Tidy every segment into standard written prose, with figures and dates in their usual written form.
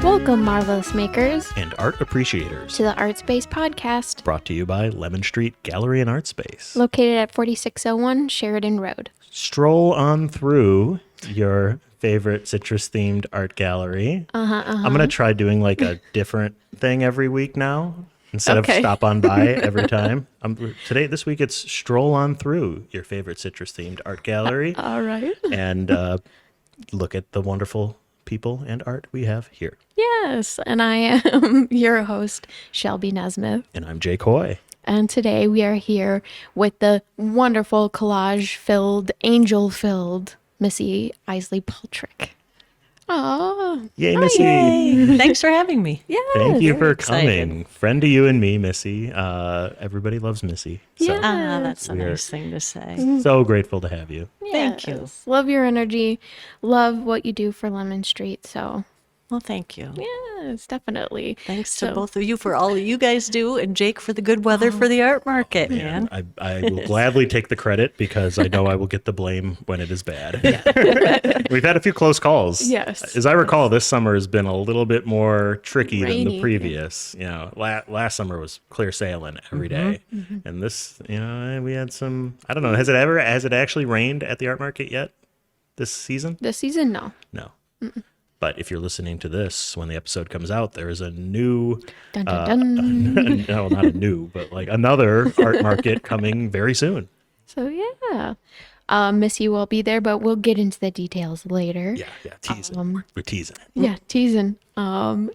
Welcome, marvelous makers, and art appreciators, to the ArtSpace podcast, brought to you by Lemon Street Gallery and ArtSpace, located at 4601 Sheridan Road. Stroll on through your favorite citrus-themed art gallery. I'm going to try doing like a different thing every week now, instead of stop on by every time. This week, it's stroll on through your favorite citrus-themed art gallery. All right. And look at the wonderful people and art we have here. Yes, and I am your host, Shelby Nesmith. And I'm Jake Hoy. And today we are here with the wonderful collage-filled, angel-filled Missy Isely-Poltrock. Oh, Yay, Missy! Yay. Thanks for having me. Yeah. Thank you for excited. coming. Friend to you and me, Missy. Everybody loves Missy. So Yeah. That's a We're- nice thing to say. so grateful to have you. Thank you. Yes. Love your energy. Love what you do for Lemon Street. So, Well, thank you. yes, definitely. Thanks So- to both of you for all you guys do, and Jake for the good weather for the art market, man. I will gladly take the credit because I know I will get the blame when it is bad. We've had a few close calls. Yes. As I recall, this summer has been a little bit more tricky than Rainy. the previous. You know, last summer was clear sailing every day. And this, we had some, I don't know, has it actually rained at the art market yet this season? This season, no. No. But if you're listening to this when the episode comes out, there is a new, Dun, dun, dun. no, not a new, but like another art market coming very soon. So, yeah. Missy will be there, but we'll get into the details later. Yeah, teasing. We're teasing it. Yeah, teasing. But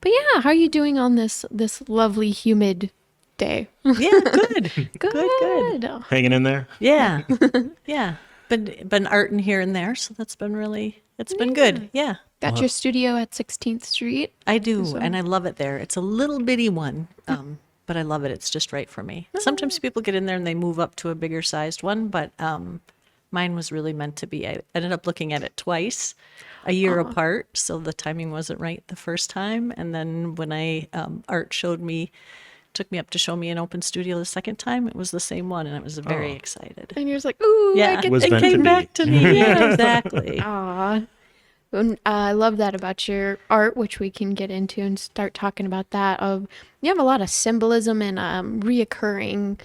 yeah, how are you doing on this lovely humid day? Yeah, good. Good. Hanging in there? Yeah. Yeah. Been arting here and there, so that's been been good. Yeah. Got your studio at 16th Street. I do, and I love it there. It's a little bitty one, but I love it. It's just right for me. Sometimes people get in there and they move up to a bigger sized one, but mine was really meant to be. I ended up looking at it twice, a year apart, so the timing wasn't right the first time. And then when Art took me up to show me an open studio the second time, it was the same one, and I was very excited. And you're just like, ooh, Yeah, was it meant to came be. back to me. Yeah, exactly. Aw. And, I love that about your art, which we can get into and start talking about that. You have a lot of symbolism and reoccurring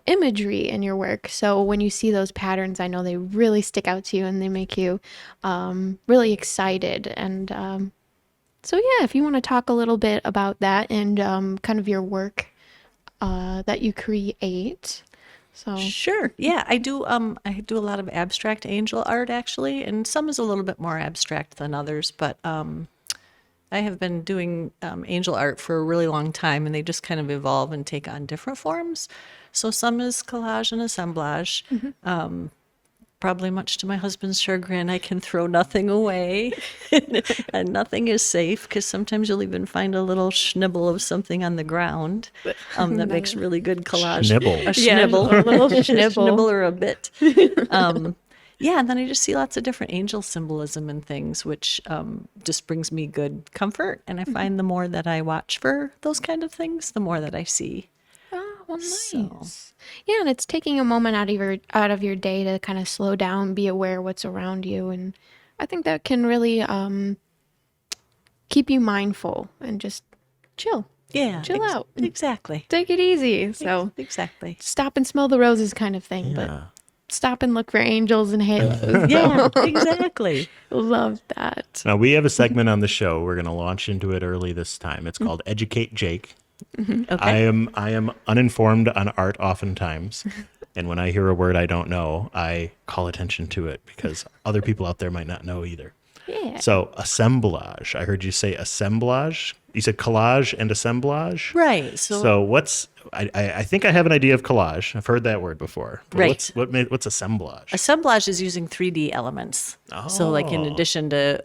imagery in your work. So when you see those patterns, I know they really stick out to you and they make you really excited. And so yeah, if you want to talk a little bit about that and kind of your work that you create. So Sure. Yeah, I do. I do a lot of abstract angel art actually, and some is a little bit more abstract than others. But I have been doing angel art for a really long time, and they just kind of evolve and take on different forms. So some is collage and assemblage. Probably much to my husband's chagrin, I can throw nothing away, and nothing is safe because sometimes you'll even find a little schnibble of something on the ground that makes really good collage. Schnibble. A schnibble. a little schnibble. Schnibble or a bit. Yeah, and then I just see lots of different angel symbolism and things, which just brings me good comfort. And I find the more that I watch for those kind of things, the more that I see. Oh, well, nice. So- Yeah, and it's taking a moment out of your day to kind of slow down, be aware what's around you, and I think that can really keep you mindful and just chill. Yeah. Chill out. Exactly. Take it easy. So Exactly. stop and smell the roses kind of thing, but stop and look for angels and halos. Yeah, exactly. Love that. Now, we have a segment on the show. We're going to launch into it early this time. It's called Educate Jake. Okay. I am uninformed on art oftentimes. And when I hear a word I don't know, I call attention to it because other people out there might not know either. Yeah. So assemblage. I heard you say assemblage. You said collage and assemblage. Right. So what's I think I have an idea of collage. I've heard that word before. But Right. What's assemblage? Assemblage is using 3D elements. So like in addition to,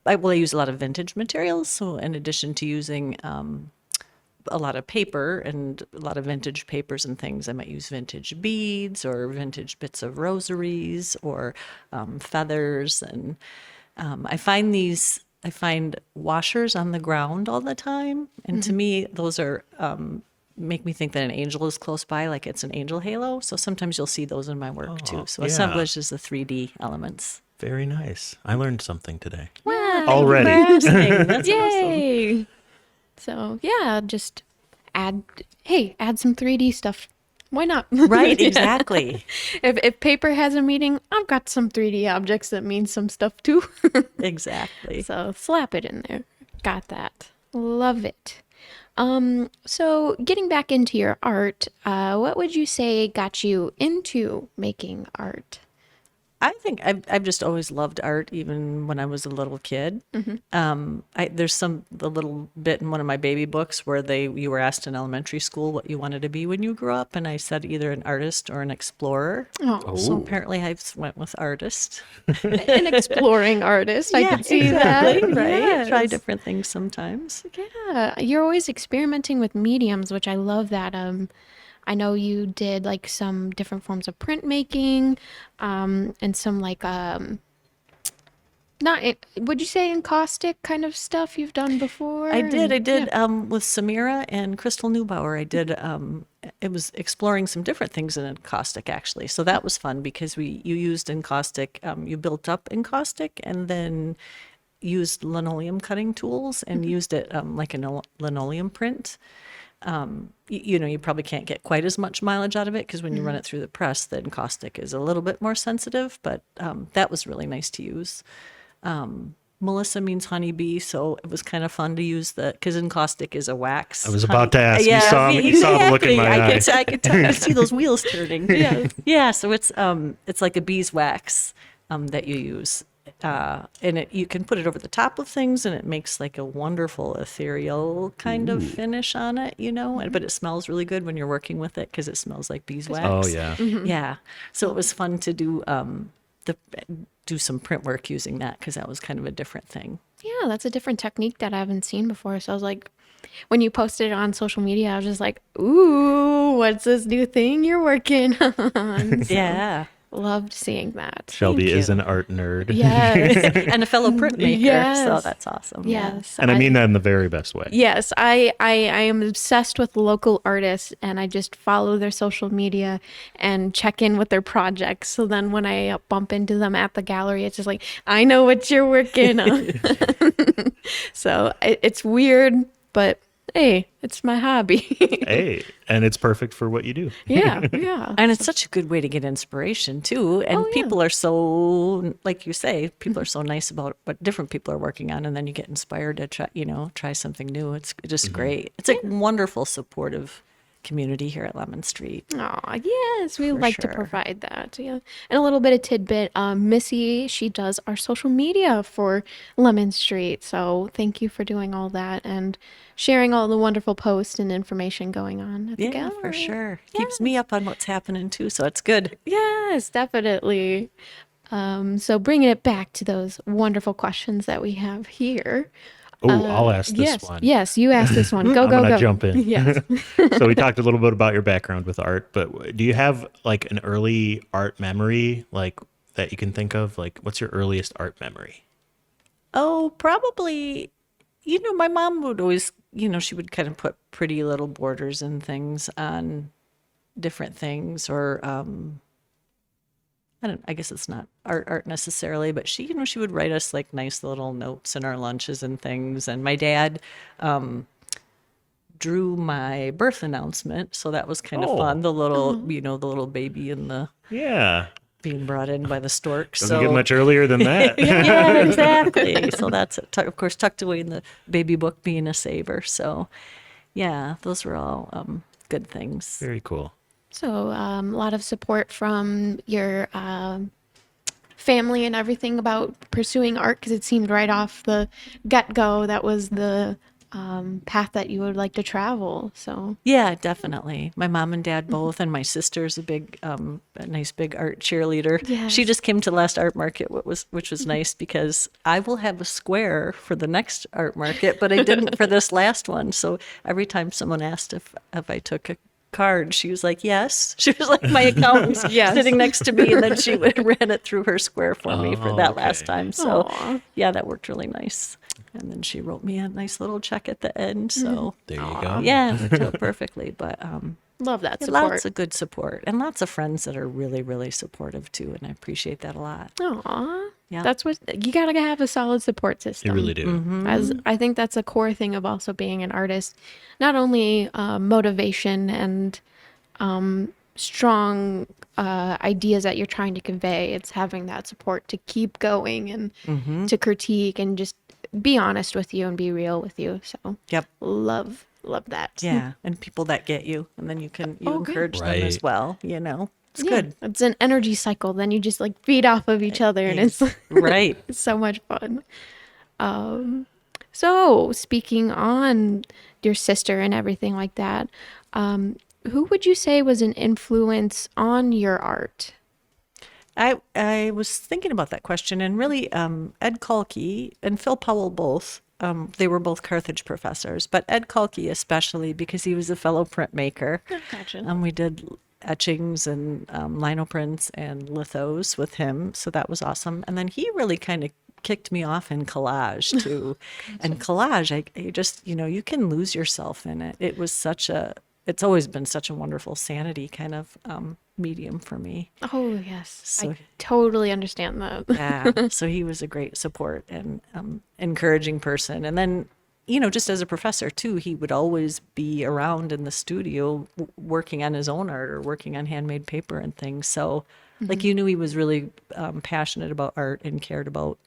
I use a lot of vintage materials. So in addition to using a lot of paper and a lot of vintage papers and things, I might use vintage beads or vintage bits of rosaries or feathers. And I find washers on the ground all the time. And to me, those are make me think that an angel is close by, like it's an angel halo. So sometimes you'll see those in my work too. So yeah. assemblage is the 3D elements. Very nice. I learned something today. Well, Yeah. Already. Thank you for asking. That's awesome. Yay. So yeah, just add some 3D stuff. Why not? Right, Yeah. exactly. If paper has a meaning, I've got some 3D objects that mean some stuff too. Exactly. So slap it in there. Got that. Love it. So getting back into your art, what would you say got you into making art? I think I've just always loved art, even when I was a little kid. There's the little bit in one of my baby books where you were asked in elementary school what you wanted to be when you grew up, and I said either an artist or an explorer. Oh, So apparently I went with artist. an exploring artist. I could see exactly, that. right? Yes. Try different things sometimes. Yeah, you're always experimenting with mediums, which I love that. I know you did like some different forms of printmaking, and some like not would you say encaustic kind of stuff you've done before? I did Yeah. with Samira and Crystal Neubauer. I did it was exploring some different things in encaustic actually. So that was fun because you used encaustic, you built up encaustic and then used linoleum cutting tools and used it like a linoleum print. You probably can't get quite as much mileage out of it because when you run it through the press, the encaustic is a little bit more sensitive, but that was really nice to use. Melissa means honeybee, so it was kind of fun to use because encaustic is a wax. I was about to ask. Yeah, You saw the look in my eye. I could tell. I see those wheels turning. Yeah. So it's like a beeswax wax that you use. And you can put it over the top of things and it makes like a wonderful ethereal kind of finish on it, but it smells really good when you're working with it because it smells like beeswax. Oh, yeah. Yeah. So it was fun to do some print work using that because that was kind of a different thing. Yeah, that's a different technique that I haven't seen before. So I was like, when you posted it on social media, I was just like, ooh, what's this new thing you're working on? So Yeah. loved seeing that. Shelby Thank is you. an art nerd. Yes. And a fellow printmaker. Yes. So that's awesome. Yeah. Yes. And I mean that in the very best way. Yes, I am obsessed with local artists and I just follow their social media and check in with their projects. So then when I bump into them at the gallery, it's just like, I know what you're working on. So it's weird, but hey, it's my hobby. Hey, and it's perfect for what you do. Yeah, yeah. And it's such a good way to get inspiration too. And Oh, yeah. people are so, like you say, people are so nice about what different people are working on, and then you get inspired to try something new. It's just great. It's a wonderful, supportive community here at Lemon Street. Aw, yes, we like to sure. provide that. Yeah. And a little bit of tidbit, Missy, she does our social media for Lemon Street. So thank you for doing all that and sharing all the wonderful posts and information going on at the Yeah, gallery. for sure. Keeps me up on what's happening too, so it's good. Yes, definitely. So bringing it back to those wonderful questions that we have here. Oh, I'll ask this yes, one. yes, you asked this one. Go, I'm go, gonna go. jump in. Yes. So we talked a little bit about your background with art, but do you have like an early art memory, like that you can think of? Like, what's your earliest art memory? Oh, probably, my mom would always, she would kind of put pretty little borders and things on different things or I guess it's not art necessarily, but she would write us like nice little notes in our lunches and things. And my dad drew my birth announcement, so that was kind of fun. The little, the little baby and the Yeah, being brought in by the stork. doesn't get much earlier than that. Yeah, exactly. So that's of course tucked away in the baby book, being a saver. So yeah, those were all good things. Very cool. So a lot of support from your family and everything about pursuing art because it seemed right off the get-go that was the path that you would like to travel. So Yeah, definitely. My mom and dad both, and my sister's a nice big art cheerleader. Yes. She just came to last art market, which was nice because I will have a square for the next art market, but I didn't for this last one. So every time someone asked if I took a card, she was like, yes. She was like my accountant Yes. sitting next to me, and then she ran it through her square for me for that last okay. time. So Aw. yeah, that worked really nice. And then she wrote me a nice little check at the end. So There you go. yeah, it worked out perfectly. But love that yeah, support. lots of good support and lots of friends that are really, really supportive too. And I appreciate that a lot. Aw. Yeah. That's what you gotta have, a solid support system. You really do. As I think that's a core thing of also being an artist, not only motivation and strong ideas that you're trying to convey. It's having that support to keep going and to critique and just be honest with you and be real with you. So Yep. love that. Yeah. And people that get you, and then you can good. encourage them as Right. well, you know. It's Yeah, good. it's an energy cycle. Then you just like feed off of each other, and it's Right. it's so much fun. So speaking on your sister and everything like that, who would you say was an influence on your art? I was thinking about that question, and really, Ed Kalki and Phil Powell both. They were both Carthage professors, but Ed Kalki especially because he was a fellow printmaker. Gotcha. We did etchings and linoprints and lithos with him, so that was awesome. And then he really kind of kicked me off in collage too. And collage, I just, you can lose yourself in it. It's always been such a wonderful sanity kind of medium for me. Oh yes, So- I totally understand that. Yeah. So he was a great support and encouraging person. And then, just as a professor too, he would always be around in the studio working on his own art or working on handmade paper and things. So like you knew he was really passionate about art and cared about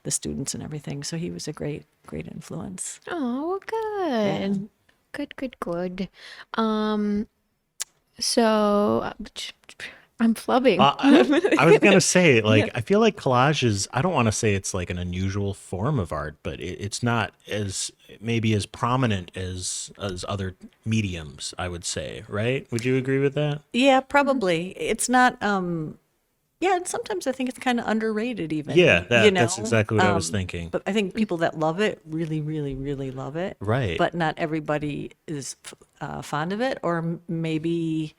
the students and everything. So he was a great influence. Oh, good. Good. So I'm flubbing. I was gonna say, I feel like collage is. I don't want to say it's like an unusual form of art, but it's not as maybe as prominent as other mediums. I would say, right? Would you agree with that? Yeah, probably. It's not. Yeah, and sometimes I think it's kind of underrated even. Yeah, that's exactly what I was thinking. But I think people that love it really, really, really love it. Right. But not everybody is fond of it, or maybe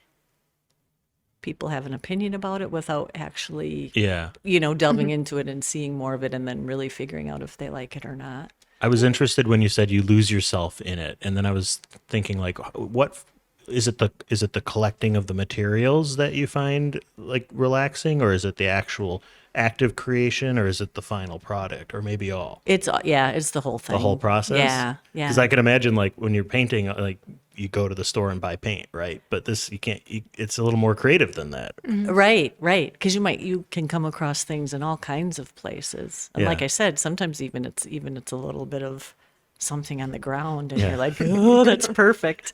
people have an opinion about it without actually, Yeah. delving into it and seeing more of it and then really figuring out if they like it or not. I was interested when you said you lose yourself in it, and then I was thinking what is it the collecting of the materials that you find like relaxing, or is it the actual active creation, or is it the final product, or maybe all? It's the whole thing. The whole process? Yeah. Because I can imagine like when you're painting, like you go to the store and buy paint, right? But this, you can't, it's a little more creative than that. Right. Because you can come across things in all kinds of places, and Yeah. like I said, sometimes it's a little bit of something on the ground, and you're like, oh, that's perfect.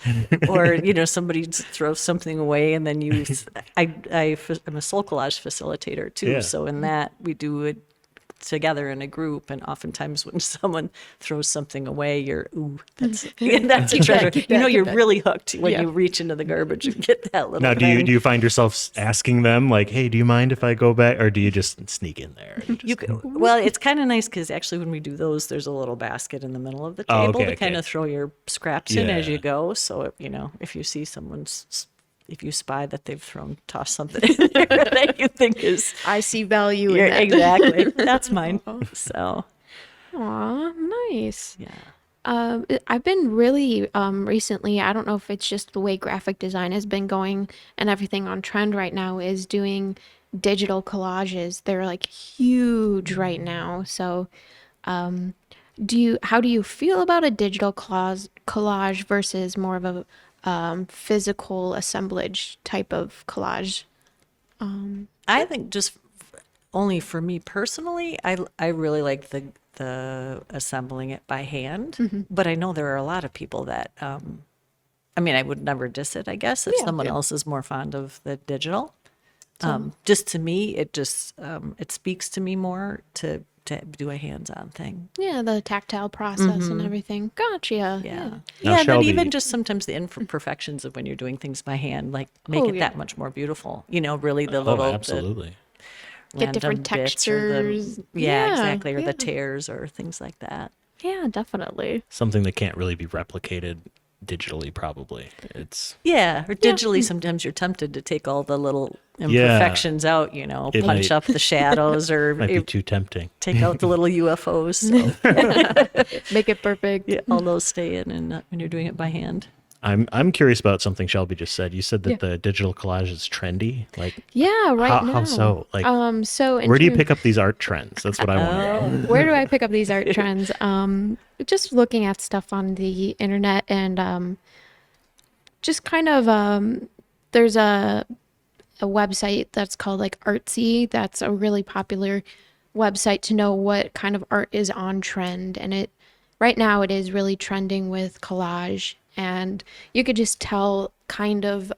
Or somebody throws something away, and then I'm a soul collage facilitator too. Yeah. So in that we do it together in a group, and oftentimes when someone throws something away, that's a treasure. Keep that, You're keep that. really hooked when Yeah. you reach into the garbage and get that little Now, do thing. you find yourself asking them like, "Hey, do you mind if I go back?" Or do you just sneak in there? and just- Well, it's kind of nice because actually when we do those, there's a little basket in the middle of the Oh, table okay, to kind okay. of throw your scraps in as Yeah. you go. So, if you see if you spy that they've tossed something in there that you think is, I see value in you're, that. exactly, that's mine. So, Aw, nice. yeah. I've been really recently, I don't know if it's just the way graphic design has been going and everything on trend right now is doing digital collages. They're like huge right now. So how do you feel about a digital collage versus more of a physical assemblage type of collage? I think just only for me personally, I really like the assembling it by hand, but I know there are a lot of people that, I would never diss it, I guess, if someone else is more fond of the digital. Just to me, it speaks to me more to do a hands-on thing. Yeah, the tactile process and everything. Gotcha. Yeah. Now, Yeah, and then Shelby- even just sometimes the imperfections of when you're doing things by hand, like make Oh, it yeah. that much more beautiful. Really the Oh, little, absolutely. Get different random bits or textures. yeah, Yeah, exactly. Or yeah. the tears or things like that. Yeah, definitely. Something that can't really be replicated digitally, probably. It's Yeah, or digitally, sometimes you're tempted to take all the little imperfections out, It punch might- up the shadows or might be too tempting. take out the little UFOs. So Make it perfect. all those stay in and when you're doing it by hand. I'm curious about something Shelby just said. You said that Yeah. the digital collage is trendy. Like, Yeah, right now. how so? Like, So in where do you terms- pick up these art trends? That's what I want to know. Where do I pick up these art trends? Just looking at stuff on the internet and just kind of there's a website that's called like Artsy. That's a really popular website to know what kind of art is on trend, and it right now it is really trending with collage, and you could just tell kind of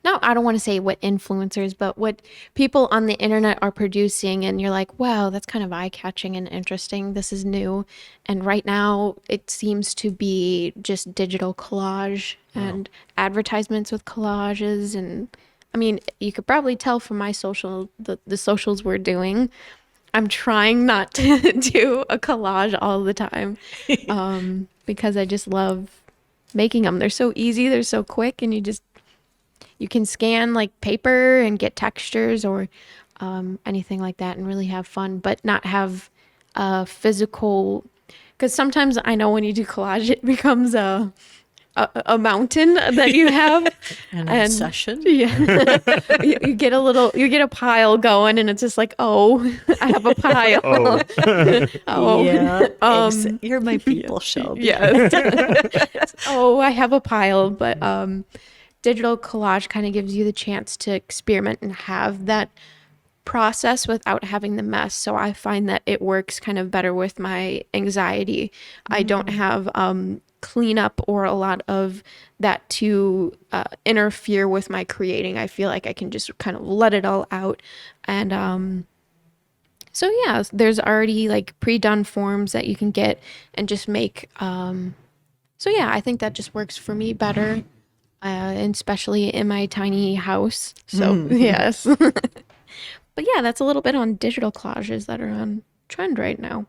no, I don't want to say what influencers, but what people on the internet are producing. And you're like, wow, that's kind of eye catching and interesting. This is new. And right now, it seems to be just digital collage and advertisements with collages. And I mean, you could probably tell from my the socials we're doing. I'm trying not to do a collage all the time because I just love making them. They're so easy, they're so quick, and you can scan like paper and get textures or anything like that and really have fun, but not have a physical. Because sometimes I know when you do collage, it becomes a mountain that you have. An And- obsession. Yeah, you get a pile going, and it's just like, oh, I have a pile. Oh, Oh, Yeah. You're my people, Shelby. yes. Oh, I have a pile, but digital collage kind of gives you the chance to experiment and have that process without having the mess. So I find that it works kind of better with my anxiety. I don't have cleanup or a lot of that to interfere with my creating. I feel like I can just kind of let it all out. And so yeah, there's already like pre-done forms that you can get and just make. So yeah, I think that just works for me better. And especially in my tiny house. So yes. But yeah, that's a little bit on digital collages that are on trend right now.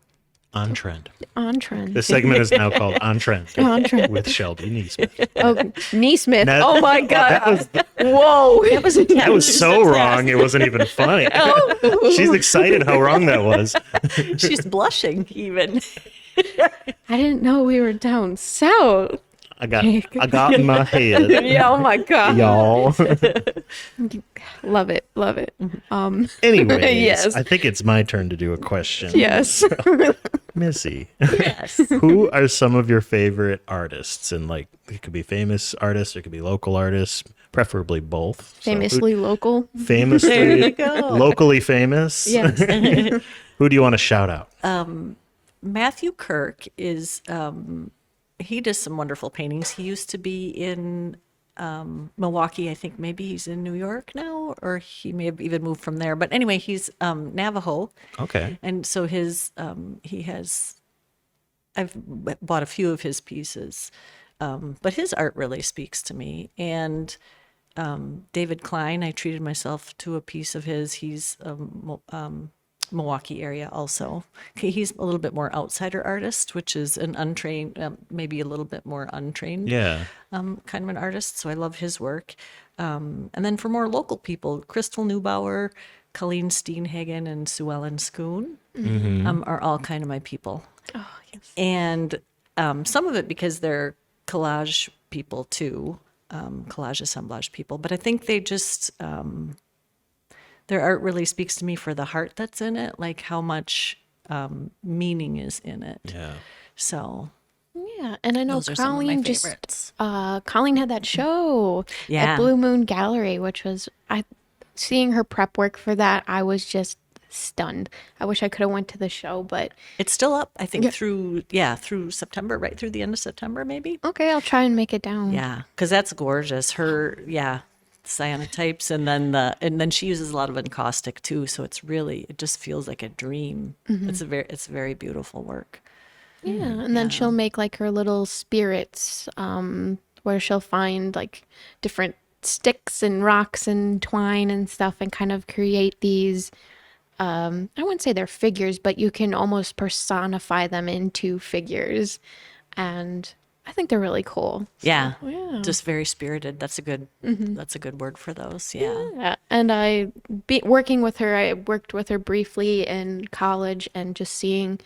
on trend. On trend. This segment is now called On Trend, On Trend. with Shelby Neesmith. Oh, Neesmith. That- Oh my God. That was Whoa. that was so wrong. It wasn't even funny. Oh. She's excited how wrong that was. She's blushing even. I didn't know we were down south. I got in my head, Yeah, oh my God. y'all. Love it. Love it. Anyways, Yes. I think it's my turn to do a question. Yes. Missy, Yes. who are some of your favorite artists? And like, it could be famous artists, it could be local artists, preferably both. So Famously local. famously, go. locally famous. Yes. Who do you want to shout out? Matthew Kirk is he does some wonderful paintings. He used to be in Milwaukee. I think maybe he's in New York now, or he may have even moved from there. But anyway, he's Navajo. Okay. And so I've bought a few of his pieces, but his art really speaks to me. And David Klein, I treated myself to a piece of his. He's Milwaukee area also. He's a little bit more outsider artist, which is an untrained, maybe a little bit more untrained Yeah. kind of an artist. So I love his work. And then for more local people, Crystal Neubauer, Colleen Steenhagen, and Sue Ellen Schoon are all kind of my people. Oh, yes. And some of it because they're collage people too, collage assemblage people. But I think they just, their art really speaks to me for the heart that's in it, like how much meaning is in it. Yeah. So Yeah, and I know those are some of my Colleen just favorites. Colleen had that show Yeah. at Blue Moon Gallery, which was seeing her prep work for that, I was just stunned. I wish I could have went to the show, but It's still up, I think, Yeah. through September, right through the end of September, maybe. okay, I'll try and make it down. Yeah, because that's gorgeous. Her, cyanotypes, and then she uses a lot of encaustic too. So it just feels like a dream. It's very beautiful work. Yeah, and then she'll make like her little spirits, where she'll find like different sticks and rocks and twine and stuff, and kind of create these. I wouldn't say they're figures, but you can almost personify them into figures, and I think they're really cool. Yeah, yeah. just very spirited. That's a good word for those. Yeah. Yeah, and working with her, I worked with her briefly in college, and just seeing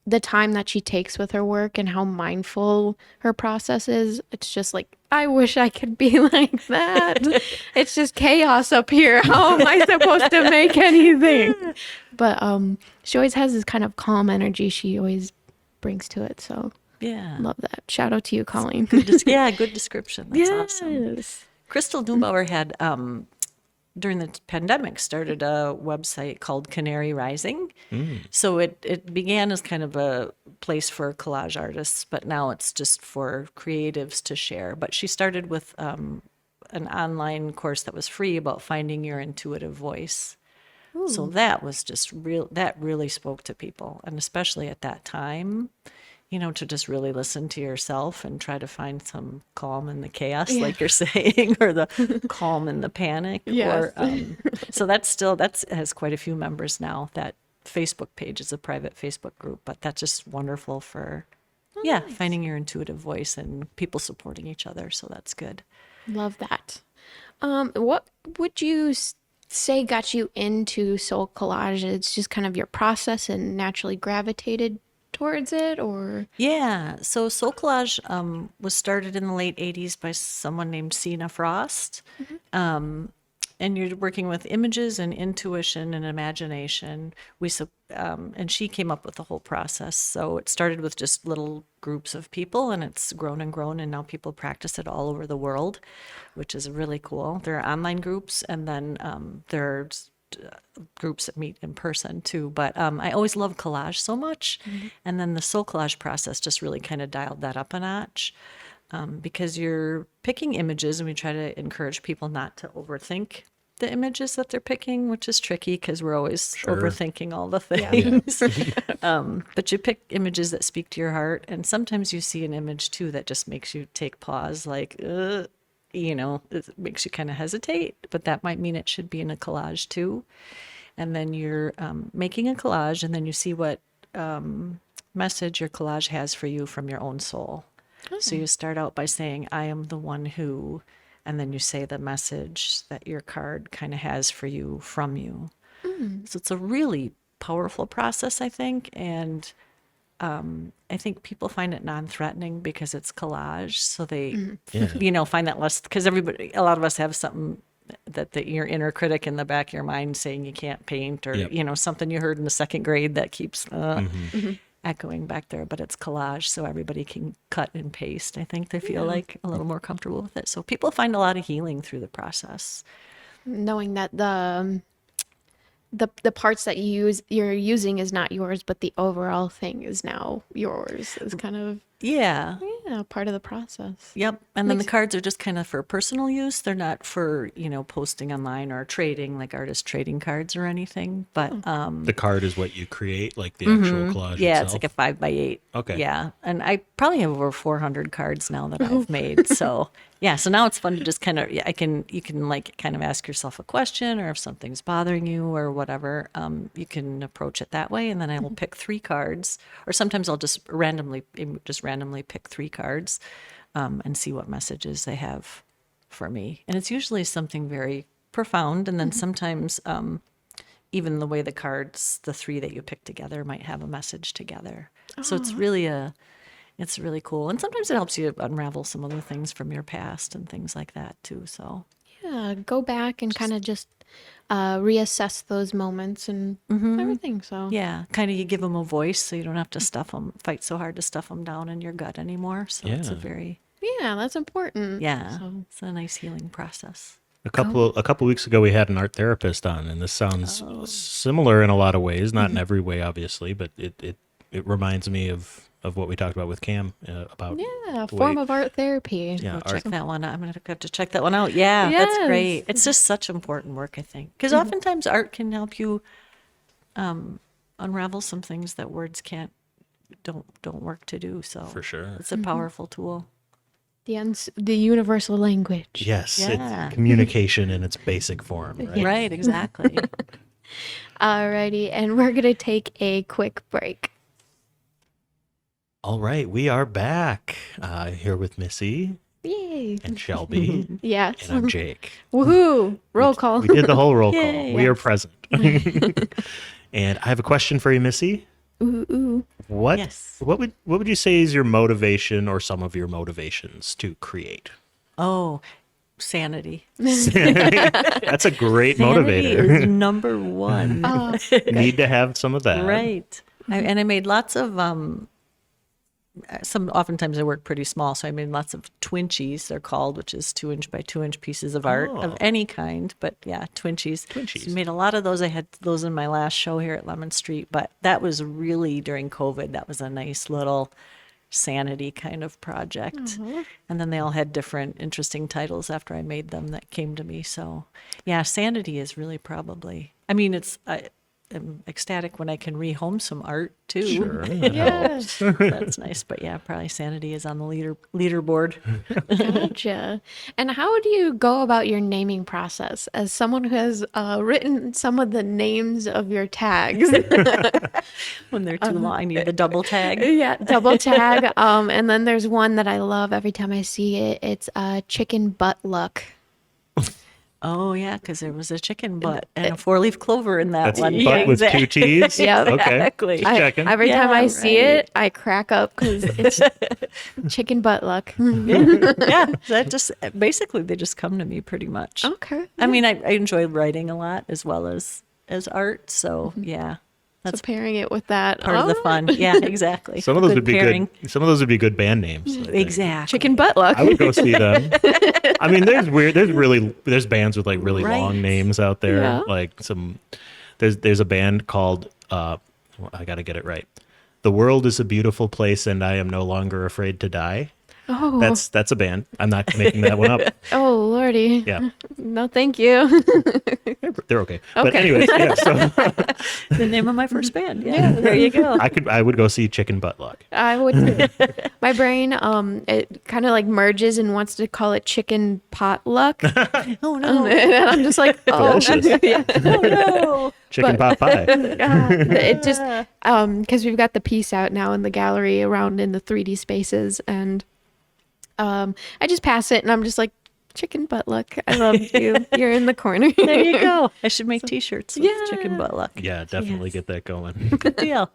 the time that she takes with her work and how mindful her process is. It's just like, I wish I could be like that. It's just chaos up here. How am I supposed to make anything? But she always has this kind of calm energy she always brings to it. So Yeah. love that. Shout out to you, Colleen. Good good description. That's awesome. Yes. Crystal Neubauer had, during the pandemic, started a website called Canary Rising. So it began as kind of a place for collage artists, but now it's just for creatives to share. But she started with an online course that was free about finding your intuitive voice. So that was just that really spoke to people. And especially at that time, to just really listen to yourself and try to find some calm in the chaos, like you're saying, or the calm in the panic. Yes. So that has quite a few members now. That Facebook page is a private Facebook group, but that's just wonderful for, nice. Finding your intuitive voice and people supporting each other. So that's good. Love that. What would you say got you into soul collage? It's just kind of your process and naturally gravitated towards it, or? Yeah. So soul collage was started in the late 80s by someone named Sina Frost. And you're working with images and intuition and imagination. And she came up with the whole process. So it started with just little groups of people, and it's grown and grown, and now people practice it all over the world, which is really cool. There are online groups, and then there's groups that meet in person too. But I always loved collage so much. And then the soul collage process just really kind of dialed that up a notch. Because you're picking images, and we try to encourage people not to overthink the images that they're picking, which is tricky because we're always overthinking all the things. But you pick images that speak to your heart, and sometimes you see an image too that just makes you take pause, like, it makes you kind of hesitate, but that might mean it should be in a collage too. And then you're making a collage, and then you see what message your collage has for you from your own soul. So you start out by saying, I am the one who, and then you say the message that your card kind of has for you from you. So it's a really powerful process, I think. And I think people find it non-threatening because it's collage. So they, find that less, because a lot of us have something that your inner critic in the back of your mind saying you can't paint, or, something you heard in the second grade that keeps echoing back there, but it's collage, so everybody can cut and paste. I think they feel like a little more comfortable with it. So people find a lot of healing through the process. Knowing that the parts that you're using is not yours, but the overall thing is now yours. Is kind of part of the process. Yep. And then the cards are just kind of for personal use. They're not for, posting online or trading, like artist trading cards or anything. But the card is what you create, like the actual collage itself? It's like a 5x8. Okay. Yeah. And I probably have over 400 cards now that I've made. So so now it's fun to just kind of, you can like kind of ask yourself a question, or if something's bothering you or whatever, you can approach it that way. And then I will pick 3 cards, or sometimes I'll just randomly pick 3 cards and see what messages they have for me. And it's usually something very profound. And then sometimes even the way the cards, the 3 that you pick together, might have a message together. So it's really cool. And sometimes it helps you unravel some other things from your past and things like that too. So go back and kind of just reassess those moments and everything. So kind of you give them a voice, so you don't have to fight so hard to stuff them down in your gut anymore. So it's a very that's important. So it's a nice healing process. A couple weeks ago, we had an art therapist on, and this sounds similar in a lot of ways, not in every way, obviously, but it reminds me of what we talked about with Cam about form of art therapy. Check that one out. I'm gonna have to check that one out. That's great. It's just such important work, I think, because oftentimes art can help you unravel some things that words don't work to do. So for sure, it's a powerful tool. The universal language. Yes, it's communication in its basic form. Right, right, exactly. Alrighty, and we're gonna take a quick break. All right, we are back here with Missy. Yay. And Shelby. Yes. And I'm Jake. Woohoo! Roll call. We did the whole roll call. Yay, we are present. And I have a question for you, Missy. Ooh. What Yes. what would you say is your motivation or some of your motivations to create? Oh, sanity. That's a great Sanity motivator. is number one. Need to have some of that. Right. And I made lots of oftentimes I work pretty small, so I made lots of twinchies, they're called, which is 2-inch by 2-inch pieces of art of any kind. But yeah, twinchies. Twinchies. So I made a lot of those. I had those in my last show here at Lemon Street, but that was really during COVID. That was a nice little sanity kind of project. And then they all had different interesting titles after I made them that came to me. So yeah, sanity is really probably, I mean, I'm ecstatic when I can rehome some art too. Sure. Yes. That's nice. But yeah, probably sanity is on the leaderboard. Gotcha. And how do you go about your naming process as someone who has written some of the names of your tags? When they're too long, I need the double tag. Yeah, double tag. And then there's one that I love every time I see it. It's chicken butt luck. Oh yeah, because there was a chicken butt and a 4-leaf clover in that That's one. butt with 2 T's? Yep. Okay. Exactly. Just checking. Every time I Yeah, see right. it, I crack up because it's chicken butt luck. Yeah, that just basically they just come to me pretty much. Okay. I mean, I enjoy writing a lot as well as art. So yeah, that's So pairing it with that. part of the fun. Yeah, exactly. Some of those Good would be pairing. good. Some of those would be good band names. I think. Exactly. Chicken butt luck. I would go see them. I mean, there's bands with like really Right. long names out there. Yeah. Like there's a band called I gotta get it right. The World is a Beautiful Place and I Am No Longer Afraid to Die. Oh. That's a band. I'm not making that one up. Oh, lordy. Yeah, No, thank you. they're okay. But Okay. anyways, yeah. So The name of my first band. Yeah, there you go. I would go see Chicken Butt Luck. I would too. My brain, it kind of like merges and wants to call it chicken potluck. Oh no. And I'm just like, oh, Delicious. yeah. Oh no. Chicken pot pie. It just, because we've got the piece out now in the gallery around in the 3D spaces, and I just pass it and I'm just like, chicken butt luck. I love you. You're in the corner. There you go. I should make T-shirts with Yeah. chicken butt luck. Yeah, definitely Yes. get that going. Good deal.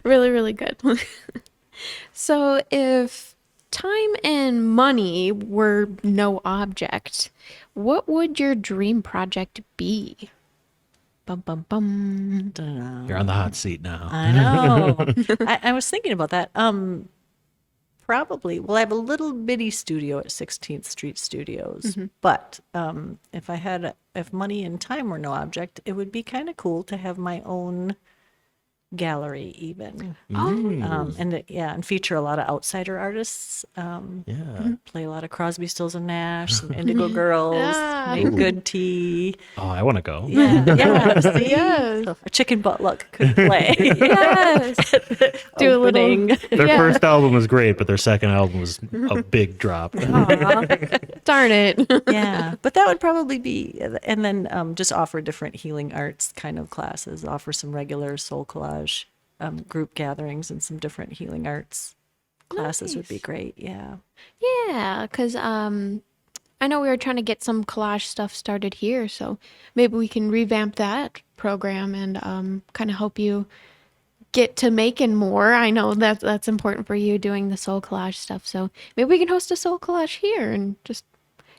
Really, really good. So if time and money were no object, what would your dream project be? Bum, bum, bum. Dunno. You're on the hot seat now. I know. I was thinking about that. Probably. Well, I have a little bitty studio at 16th Street Studios, but if money and time were no object, it would be kind of cool to have my own gallery even. And feature a lot of outsider artists. Yeah. Play a lot of Crosby, Stills and Nash, some Indigo Girls, Ah. make good tea. Oh, I want to go. Yeah, see? Yes. So a chicken butt luck could play. Yes. Do a little. Opening. Their Yeah. first album was great, but their second album was a big drop. Darn it. Yeah, but that would probably be, and then just offer different healing arts kind of classes, offer some regular soul collage group gatherings and some different healing arts classes would be Nice. great. Yeah. Yeah, because I know we were trying to get some collage stuff started here, so maybe we can revamp that program and kind of help you get to making more. I know that that's important for you doing the soul collage stuff, so maybe we can host a soul collage here and just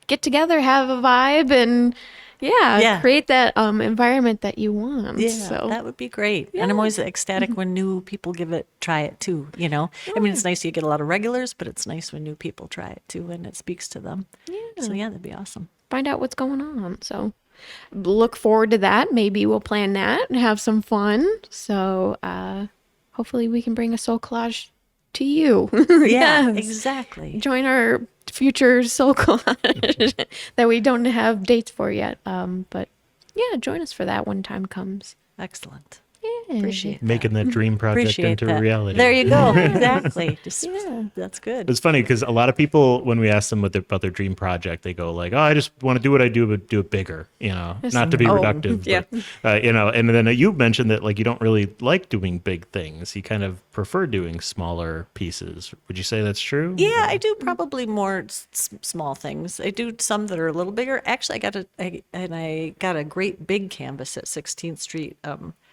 get together, have a vibe, and Yeah. create that environment that you want. Yeah, So that would be great. And I'm always ecstatic when new people try it too, you know? I mean, it's nice you get a lot of regulars, but it's nice when new people try it too and it speaks to them. So yeah, that'd be awesome. find out what's going on. So look forward to that. Maybe we'll plan that and have some fun. So hopefully we can bring a soul collage to you. Yeah, Yes. exactly. Join our future soul collage that we don't have dates for yet. But yeah, join us for that when time comes. Excellent. Yeah. Appreciate Making that dream project Appreciate into that. reality. There you go. Exactly. Just Yeah. that's good. It's funny because a lot of people, when we ask them about their dream project, they go like, "Oh, I just want to do what I do, but do it bigger." You know, not to be reductive. yeah. But, you know, and then you mentioned that like you don't really like doing big things. You kind of prefer doing smaller pieces. Would you say that's true? Yeah, I do probably more small things. I do some that are a little bigger. Actually, I got a great big canvas at 16th Street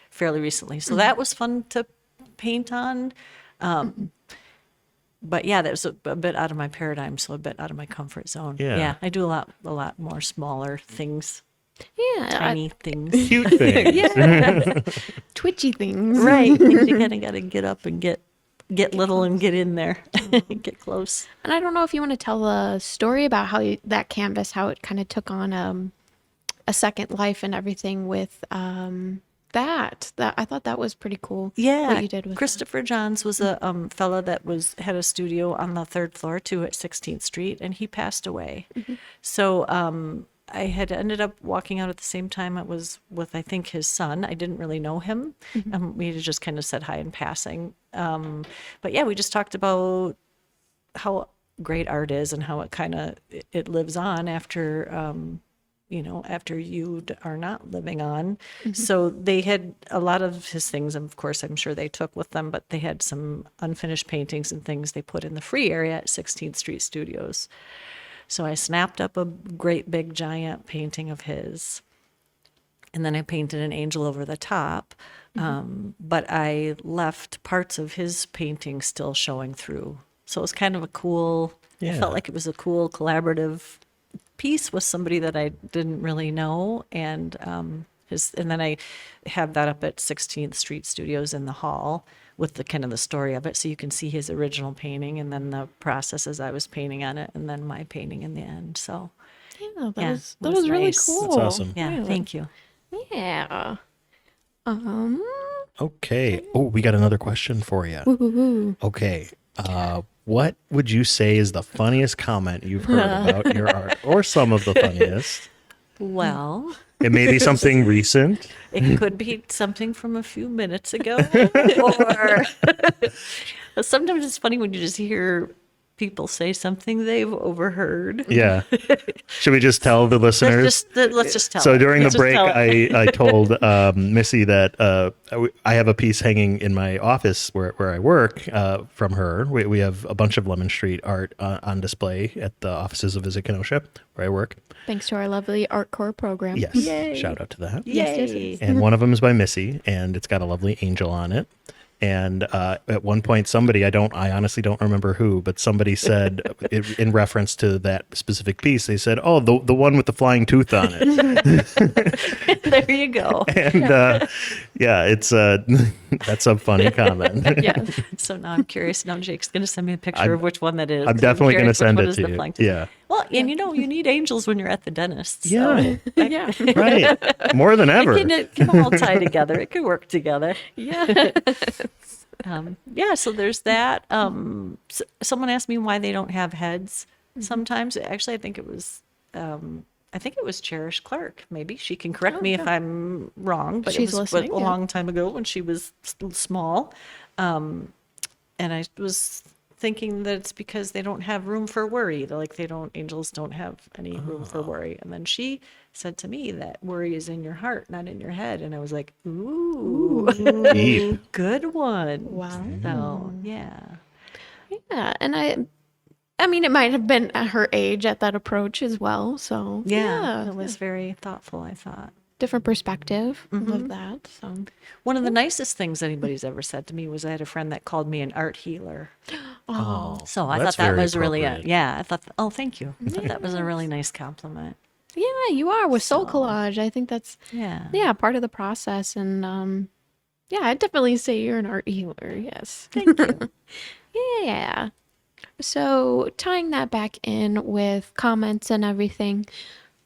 fairly recently, so that was fun to paint on. But yeah, that was a bit out of my paradigm, so a bit out of my comfort zone. Yeah. I do a lot more smaller things, Yeah, tiny things. Cute things. twitchy things. Right. You kind of got to get up and get little and get in there, get close. And I don't know if you want to tell a story about how that canvas, how it kind of took on a second life and everything with that I thought that was pretty cool. Yeah, what you did with Christopher Johns was a fella that had a studio on the 3rd floor too at 16th Street, and he passed away. So I had ended up walking out at the same time. It was with, I think, his son. I didn't really know him. We had just kind of said hi in passing. But yeah, we just talked about how great art is and how it kind of it lives on after after you are not living on. So they had a lot of his things, and of course, I'm sure they took with them, but they had some unfinished paintings and things they put in the free area at 16th Street Studios. So I snapped up a great big giant painting of his, and then I painted an angel over the top. But I left parts of his painting still showing through. So it was kind of a cool, I felt like it was a cool collaborative piece with somebody that I didn't really know, and then I have that up at 16th Street Studios in the hall with the kind of the story of it, so you can see his original painting and then the process as I was painting on it, and then my painting in the end. So yeah, that yeah, was really nice. cool. That's awesome. Yeah, Really. thank you. Yeah. Okay. Oh, we got another question for you. Okay. What would you say is the funniest comment you've heard about your art, or some of the funniest? Well, It may be something recent. it could be something from a few minutes ago, or sometimes it's funny when you just hear people say something they've overheard. Yeah. Should we just tell the listeners? Let's just tell. So it. during Let's the just break, tell it. I told Missy that I have a piece hanging in my office where I work from her. We have a bunch of Lemon Street art on display at the offices of Visit Kenosha, where I work. Thanks to our lovely Art Core program. Yes. Yay. Shout out to that. Yay! And one of them is by Missy, and it's got a lovely angel on it. And at one point, somebody, I honestly don't remember who, but somebody said, in reference to that specific piece, they said, "Oh, the one with the flying tooth on it." There you go. And it's that's a funny comment. Yeah. So now I'm curious. Now Jake's going to send me a picture of which one that is. I'm definitely going to curious which send one it is to the you. flying tooth. Yeah. Well, and you need angels when you're at the dentist. Yeah. Yeah. Right. More than ever. It can all tie together. It could work together. Yeah. So there's that. Someone asked me why they don't have heads sometimes. Actually, I think it was Cherish Clark. Maybe she can correct me if I'm wrong, but She's it was listening, a yeah. long time ago when she was small. And I was thinking that it's because they don't have room for worry. Angels don't have any room for worry. And then she said to me that worry is in your heart, not in your head. And I was like, ooh. Deep. Good one. Wow. So, yeah. Yeah. And I mean, it might have been at her age at that approach as well. So Yeah. It was very thoughtful, I thought. different perspective. Love that. So One of the nicest things anybody's ever said to me was I had a friend that called me an art healer. Oh, So I that's thought that very was really, appropriate. I thought, oh, thank you. I thought that was a really nice compliment. yeah, you are with soul collage. I think that's Yeah. part of the process. And I'd definitely say you're an art healer. Yes. Thank you. Yeah. So tying that back in with comments and everything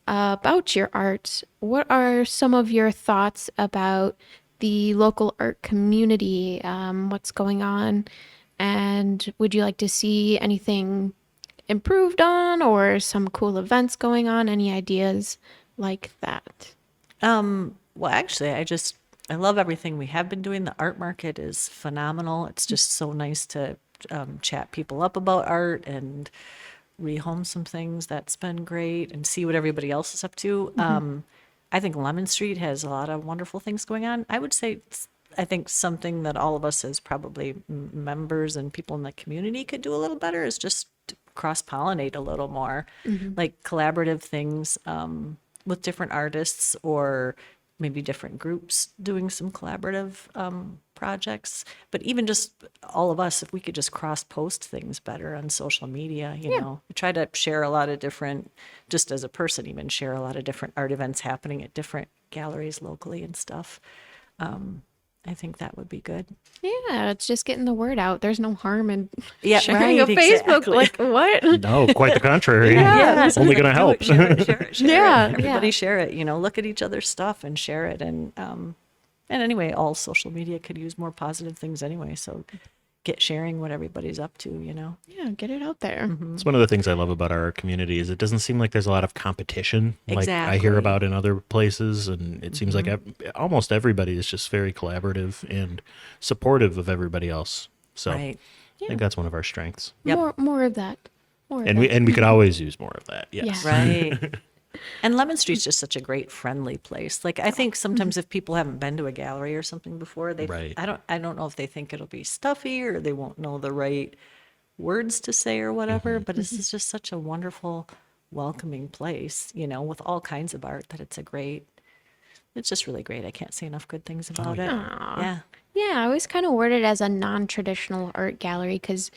about your art, what are some of your thoughts about the local art community? What's going on? And would you like to see anything improved on, or some cool events going on? Any ideas like that? Well, actually, I love everything we have been doing. The art market is phenomenal. It's just so nice to chat people up about art and rehome some things. That's been great, and see what everybody else is up to. I think Lemon Street has a lot of wonderful things going on. I would say, I think something that all of us as probably members and people in the community could do a little better is just cross-pollinate a little more, like collaborative things with different artists, or maybe different groups doing some collaborative projects. But even just all of us, if we could just cross-post things better on social media, you know, we try to share a lot of different, just as a person, even share a lot of different art events happening at different galleries locally and stuff. I think that would be good. Yeah, it's just getting the word out. There's no harm in Yeah, sharing right, a Facebook. exactly. Like, what? No, quite the contrary. Yeah. It's only going to help. Share it. Yeah, Everybody yeah. share it, you know, look at each other's stuff and share it. And anyway, all social media could use more positive things anyway. So get sharing what everybody's up to, you know. Yeah, get it out there. It's one of the things I love about our community is it doesn't seem like there's a lot of competition like I hear Exactly. about in other places. And it seems like almost everybody is just very collaborative and supportive of everybody else. So Right. I think that's one of our strengths. Yep. More of that. More of And that. we could always use more of that. Yes. Yeah. Right. And Lemon Street's just such a great friendly place. Like I think sometimes if people haven't been to a gallery or something before, Right. I don't know if they think it'll be stuffy or they won't know the right words to say or whatever, but this is just such a wonderful, welcoming place, you know, with all kinds of art that it's just really great. I can't say enough good things about it. Yeah. Yeah, I always kind of word it as a non-traditional art gallery because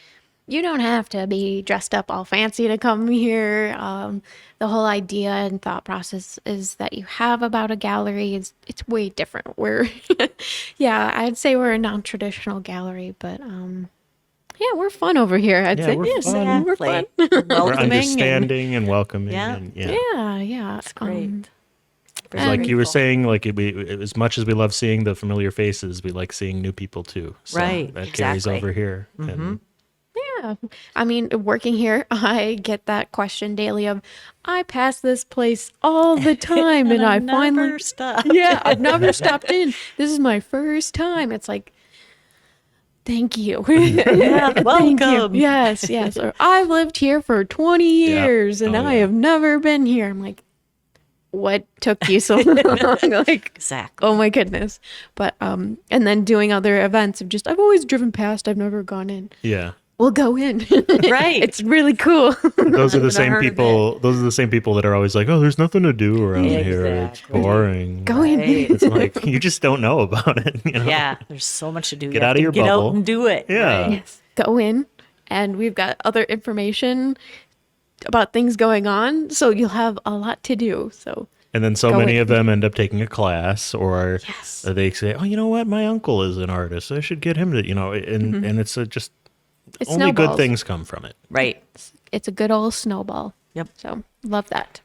you don't have to be dressed up all fancy to come here. The whole idea and thought process is that you have about a gallery is it's way different. We're, yeah, I'd say we're a non-traditional gallery, but yeah, we're fun over here. I'd Yeah, say we're fun. We're fun. We're Welcoming and understanding and welcoming. Yeah. And, yeah. Yeah, yeah, it's great. It's like you were saying, like as much as we love seeing the familiar faces, we like seeing new people too. So Right, that carries exactly. over here. And Yeah. I mean, working here, I get that question daily of, I pass this place all the time and I finally never stopped. Yeah, I've never stopped in. This is my first time. It's like, thank you. Yeah, Thank you. welcome. Yes, yes. Or I've lived here for 20 years and Oh, I yeah. have never been here. I'm like, what took you so long? Like, Exactly. oh my goodness. But and then doing other events of just I've always driven past, I've never gone in. yeah. We'll go in. Right. It's really cool. Those are the Never same heard of people. Those are the same people that are always like, "Oh, there's nothing to do around here. It's Exactly. boring." Go in. Right. It's like you just don't know about it. You know? Yeah, there's so much to do. Get You have out of to your get bubble. out and do it. Yeah. right? Yes. Go in, and we've got other information about things going on, so you'll have a lot to do. So And then so Go many in. of them end up taking a class, or Yes. they say, "Oh, you know what? My uncle is an artist. I should get him to." You know, and it's just it only good snowballs. things come from it. Right. It's a good old snowball. Yep. So love that.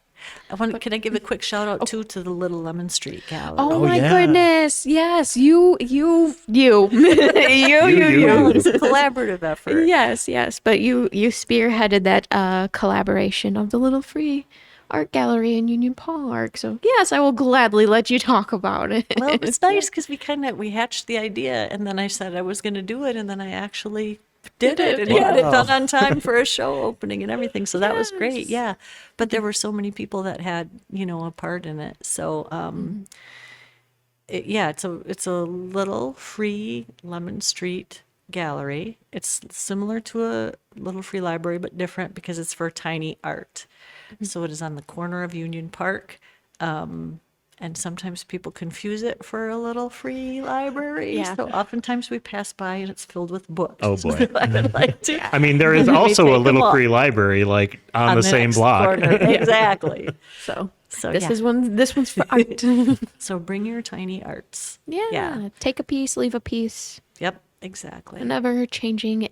Can I give a quick shout out too to the Little Lemon Street Gallery? Oh, my yeah. goodness! Yes, you, you, you. It's a collaborative effort. Yes, yes. But you spearheaded that collaboration of the little free art gallery in Union Park. So yes, I will gladly let you talk about it. Well, it was nice because we hatched the idea, and then I said I was going to do it, and then I actually did it and had it done on time for a show opening and everything. So that was great. Yeah, but there were so many people that had a part in it. So it's a little free Lemon Street gallery. It's similar to a little free library, but different because it's for tiny art. So it is on the corner of Union Park. And sometimes people confuse it for a little free library. Yeah. So oftentimes we pass by and it's filled with books. Oh, boy. I would like to. I mean, there is Maybe also take a 'em little up. free library, like on the same next block. corner. Exactly. So So this yeah. is this one's for art. So bring your tiny arts. Yeah. Yeah. Take a piece, leave a piece. Yep. Exactly. An ever-changing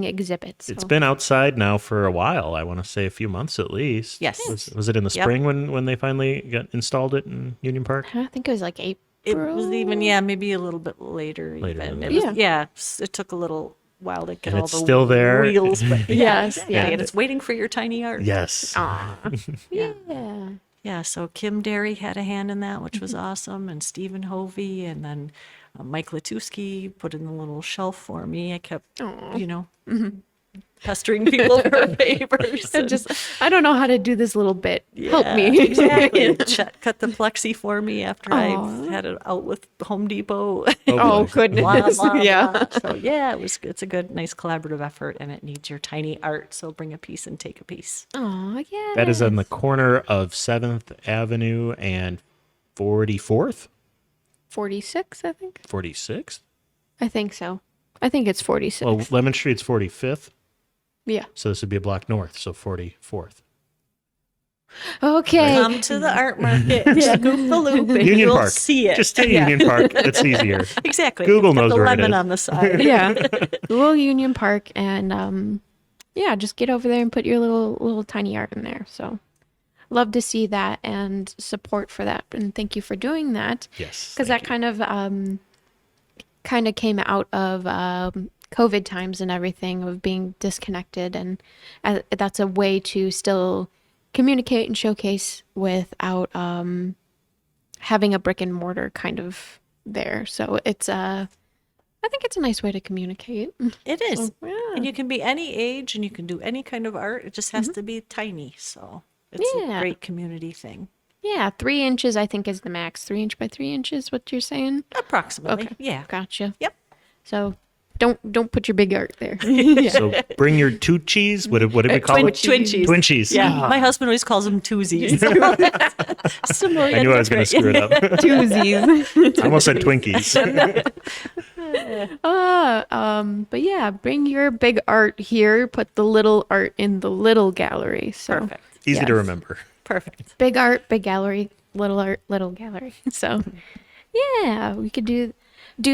exhibit. So. It's been outside now for a while. I want to say a few months at least. Yes. Was it in the Yep. spring when they finally installed it in Union Park? I think it was like April. It was even, maybe a little bit later. Later even. than It that. was, it took a little while to get And all it's the still there. wheels. But Yes, exactly. yeah. And it's waiting for your tiny art. Yes. Yeah. Yeah, so Kim Derry had a hand in that, which was awesome, and Stephen Hovey, and then Mike Latuski put in the little shelf for me. I kept, pestering people for favors. and- I don't know how to do this little bit. Help Yeah, me. Exactly. Chet cut the plexi for me after I Aw. had it out with Home Depot. Oh, boy. goodness. Blah, blah, Yeah. blah. So yeah, it's a good, nice collaborative effort, and it needs your tiny art. So bring a piece and take a piece. Oh, yeah. That is on the corner of 7th Avenue and 44th? 46, I think. 46th? I think so. I think it's 46. Well, Lemon Street's 45th. Yeah. So this would be a block north, so 44th. Okay. Come to the art market, scoop the loop, and Union you'll Park. see it. Just say Union Park. It's easier. Exactly. Google It's got knows the where it lemon is. on the side. Yeah. Google Union Park and yeah, just get over there and put your little tiny art in there. So love to see that and support for that. And thank you for doing that. Yes. Because that kind of came out of COVID times and everything of being disconnected, and that's a way to still communicate and showcase without having a brick and mortar kind of there. So it's I think it's a nice way to communicate. It is. So, yeah. And you can be any age and you can do any kind of art. It just has to be tiny. So it's Yeah. a great community thing. Yeah, 3 inches I think is the max. 3 inch by 3 inches, what you're saying? Approximately. Okay. Yeah. Gotcha. Yep. So don't put your big art there. So bring your twinchies. What did we call it? Twinchies. Twinchies. Yeah. Ah, My husband always calls them twosies. Similar, I knew I was going to screw it up. Twosies. I almost said Twinkies. But yeah, bring your big art here. Put the little art in the little gallery. So Perfect. Easy to Yes. remember. Perfect. big art, big gallery. Little art, little gallery. So yeah, we could do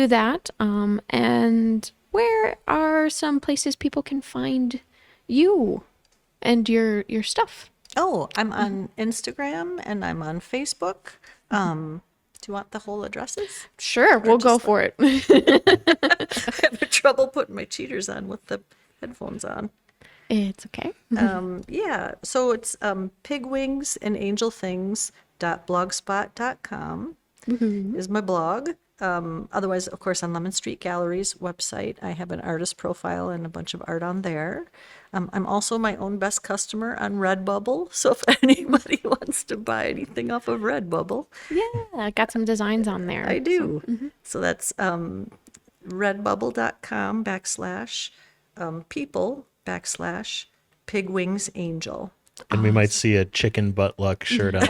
that. And where are some places people can find you and your stuff? Oh, I'm on Instagram and I'm on Facebook. Do you want the whole addresses? Sure, we'll go for it. I have trouble putting my cheaters on with the headphones on. It's okay. Yeah, so it's pigwingsandangelthings.blogspot.com is my blog. Otherwise, of course, on Lemon Street Gallery's website, I have an artist profile and a bunch of art on there. I'm also my own best customer on Redbubble, so if anybody wants to buy anything off of Redbubble, Yeah, I got some designs on there. I do. So that's redbubble.com/people/pigwingsangel. And we might see a chicken butt luck shirt on.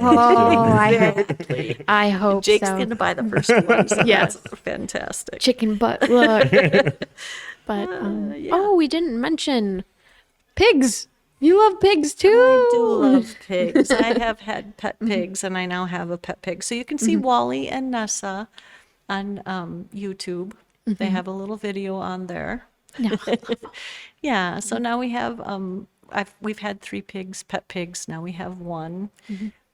I hope Jake's so. going to buy the first one. So Yes. that's fantastic. Chicken butt look. But oh, we didn't mention pigs. You love pigs too. I do love pigs. I have had pet pigs, and I now have a pet pig. So you can see Wally and Nessa on YouTube. They have a little video on there. Yeah. So now we have we've had 3 pigs, pet pigs. Now we have 1.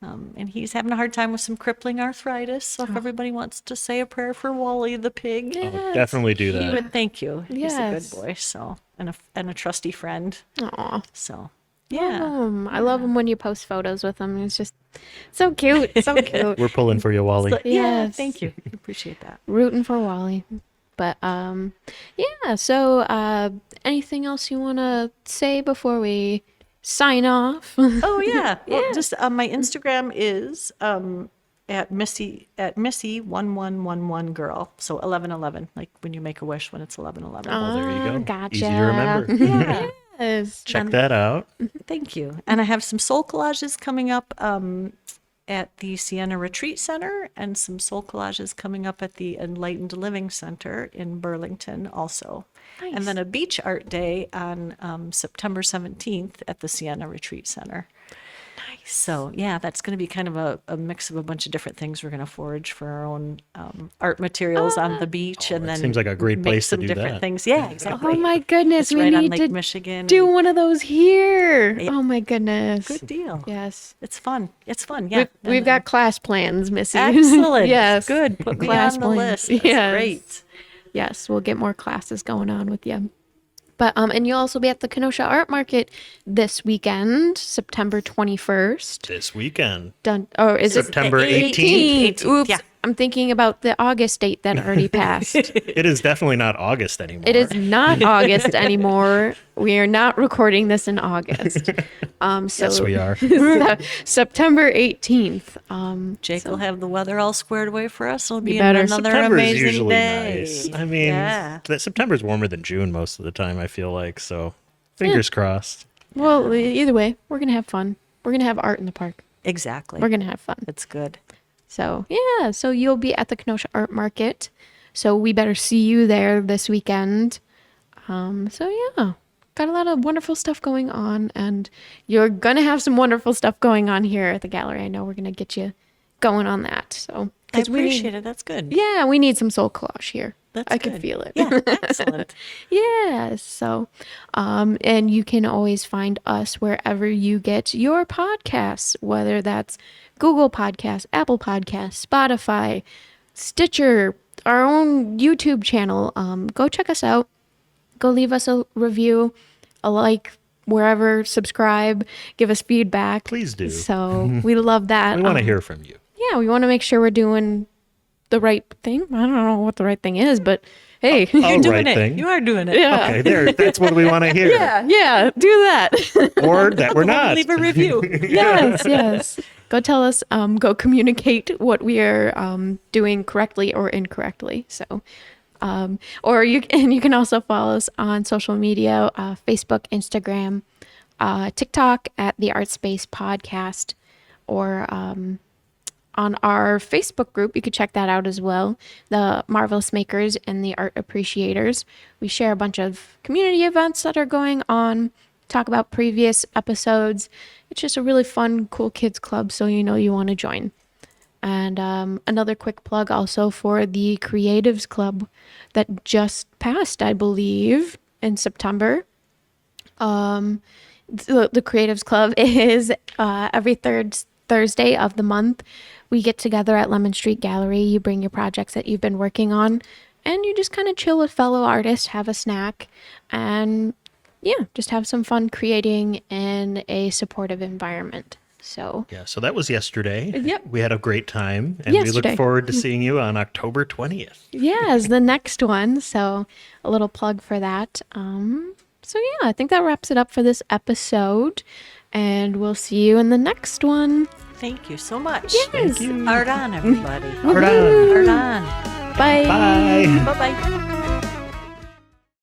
And he's having a hard time with some crippling arthritis. So if everybody wants to say a prayer for Wally the pig, I'll definitely do he that. would thank you. He's a Yes. good boy. So and a trusty friend. Aw. So yeah. I love them when you post photos with them. It's just so cute. So cute. We're pulling for you, Wally. So, yeah, Yes. thank you. Appreciate that. Rooting for Wally. But yeah, so anything else you want to say before we sign off? Oh yeah. Well, just my Instagram is at Missy1111 girl. So 1111, like when you make a wish when it's 1111. Oh, there you go. Gotcha. Easy to remember. Yeah. Yes. Check that out. Thank you. And I have some soul collages coming up at the Sienna Retreat Center and some soul collages coming up at the Enlightened Living Center in Burlington also. Nice. And then a beach art day on September 17th at the Sienna Retreat Center. Nice. So yeah, that's going to be kind of a mix of a bunch of different things. We're going to forage for our own art materials on the beach, and that then seems like a great make place to some do different that. things. Yeah, exactly. Oh my goodness, It's we right on need Lake to Michigan. do one of those here. Yeah. Oh my goodness. Good deal. Yes. It's fun. It's fun. Yeah. We've got class plans, Missy. Excellent. Yes. Good. Put me Class on the plans. list. That's Yes. great. Yes, we'll get more classes going on with you. But and you'll also be at the Kenosha Art Market this weekend, September 21st. This weekend. Done. Or is September it 18th. Oops. Yeah. I'm thinking about the August date that already passed. It is definitely not August anymore. It is not August anymore. We are not recording this in August. So Yes, we are. September 18th. Jake will have the weather all squared away for us. It'll be better. another September's amazing usually day. nice. I mean, yeah. September's warmer than June most of the time, I feel like. So fingers crossed. Well, either way, we're going to have fun. We're going to have art in the park. Exactly. We're going to have fun. It's good. So yeah, so you'll be at the Kenosha Art Market. So we better see you there this weekend. So yeah, got a lot of wonderful stuff going on, and you're gonna have some wonderful stuff going on here at the gallery. I know we're gonna get you going on that. So I appreciate it. That's good. yeah, we need some soul collage here. I good. can feel it. Yeah, excellent. Yeah. So, and you can always find us wherever you get your podcasts, whether that's Google Podcasts, Apple Podcasts, Spotify, Stitcher, our own YouTube channel. Go check us out. Go leave us a review, a like, wherever, subscribe, give us feedback. Please do. So we love that. We want to hear from you. Yeah, we want to make sure we're doing the right thing. I don't know what the right thing is, but hey, You're doing right it. thing. You are doing it. Yeah. Okay, there. That's what we want to hear. yeah, do that. Or that we're not. Leave a review. yes. Go tell us, go communicate what we are doing correctly or incorrectly. So, or you can also follow us on social media, Facebook, Instagram, TikTok at the ArtSpace Podcast, or on our Facebook group. You could check that out as well. The Marvelous Makers and the Art Appreciators. We share a bunch of community events that are going on, talk about previous episodes. It's just a really fun, cool kids club, so you know you want to join. And another quick plug also for the Creatives Club that just passed, I believe, in September. The Creatives Club is every third Thursday of the month. We get together at Lemon Street Gallery. You bring your projects that you've been working on, and you just kind of chill with fellow artists, have a snack, and yeah, just have some fun creating in a supportive environment. So yeah, so that was yesterday. Yep. We had a great time, and we look forward to seeing you on October 20th. yeah, is the next one. So a little plug for that. So yeah, I think that wraps it up for this episode, and we'll see you in the next one. Thank you so much. Yes. Thank you. Art on, everybody. Art on. Art on. Bye. Bye. Bye-bye.